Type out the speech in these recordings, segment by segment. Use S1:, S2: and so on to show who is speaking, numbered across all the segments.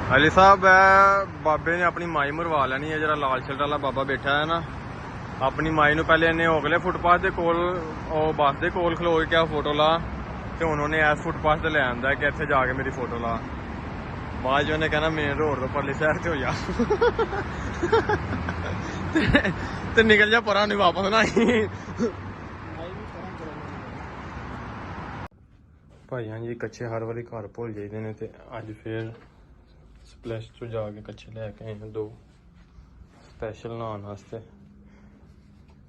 S1: अली साहब बाबे ने अपनी माई मरवा लैनी है। जरा लाल शर्ट वाला बाबा बैठा है ना, अपनी माई नूं पहले इन्हें अगले फुटपाथ के कोल बस के कोल खलो के क्या फोटो ला, तो उन्होंने इस फुटपाथ से ले आंदा है कि इतने जाके मेरी फोटो ला। बाद जो उन्हें कहना मेन रोड तो परली शहर से हो जा ते निकल जा परा नहीं वापस ना भाई। हाँ जी, कच्चे हर वारी घर भुल जाते हैं, तो अज फिर स्पलैश तो जाके कच्चे लैके आए हैं 2 स्पैशल नहाने वास्ते।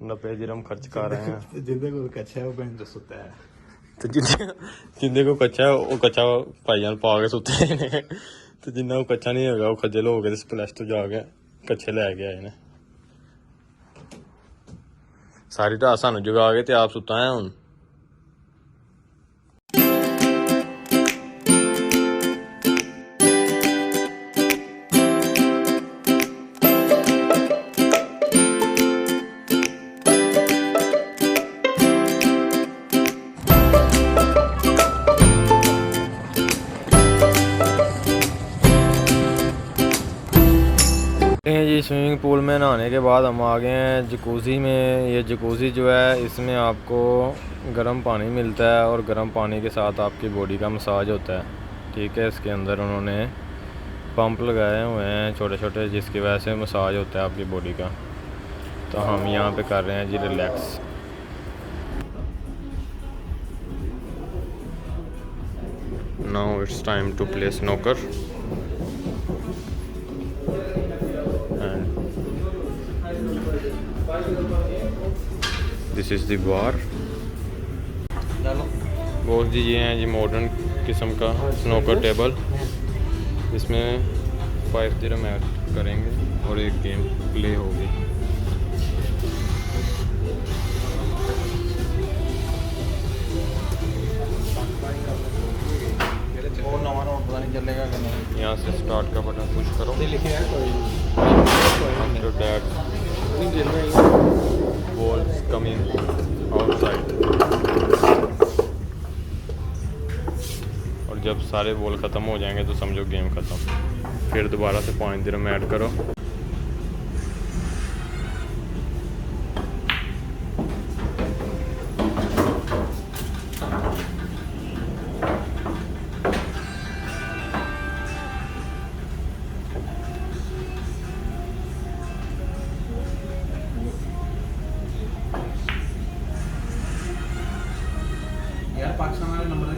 S1: 90 दिरहम खर्च कर रहे हैं।
S2: जिंदे को कच्चा है वो बहन सुता है,
S1: तो जिंदे को कच्चा है वो कच्चा भाईजान पा के सुते ने, तो जिन्ना को कच्चा नहीं होगा वो खज्जल हो गए स्पलैश तो जाके कच्चे लैके आए ने। सारी रात सानू जगा के ते आप सुता है हुण। जी स्विमिंग पूल में नहाने के बाद हम आ गए हैं जकूज़ी में। ये जकूज़ी जो है इसमें आपको गर्म पानी मिलता है और गर्म पानी के साथ आपकी बॉडी का मसाज होता है। ठीक है, इसके अंदर उन्होंने पंप लगाए हुए हैं छोटे छोटे, जिसकी वजह से मसाज होता है आपकी बॉडी का। तो हम यहाँ पे कर रहे हैं जी relax. Now it's time to play snooker. This is the bar. बहुत जी ये हैं जी मॉडर्न किस्म का स्नोकर टेबल। इसमें 5 दिरहम ऐड करेंगे और एक गेम प्ले होगी। यहाँ से स्टार्ट का बटन पुश करो। After that balls coming outside, और जब सारे बॉल ख़त्म हो जाएंगे तो समझो गेम ख़त्म। फिर दोबारा से 5 दिरहम ऐड करो।
S2: पाकिस्तान वाले नंबर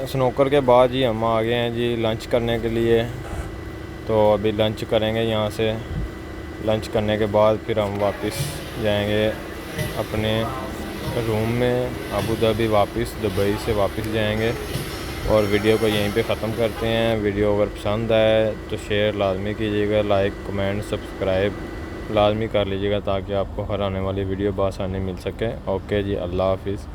S1: स्नोकर के बाद ही हम आ गए हैं जी लंच करने के लिए। तो अभी लंच करेंगे यहाँ से। लंच करने के बाद फिर हम वापस जाएंगे अपने रूम में। अबू धाबी वापस दुबई से वापस जाएंगे और वीडियो को यहीं पे ख़त्म करते हैं। वीडियो अगर पसंद आए तो शेयर लाजमी कीजिएगा, लाइक कमेंट सब्सक्राइब लाजमी कर लीजिएगा ताकि आपको हर आने वाली वीडियो बआसानी मिल सके। ओके जी, अल्लाह हाफिज़।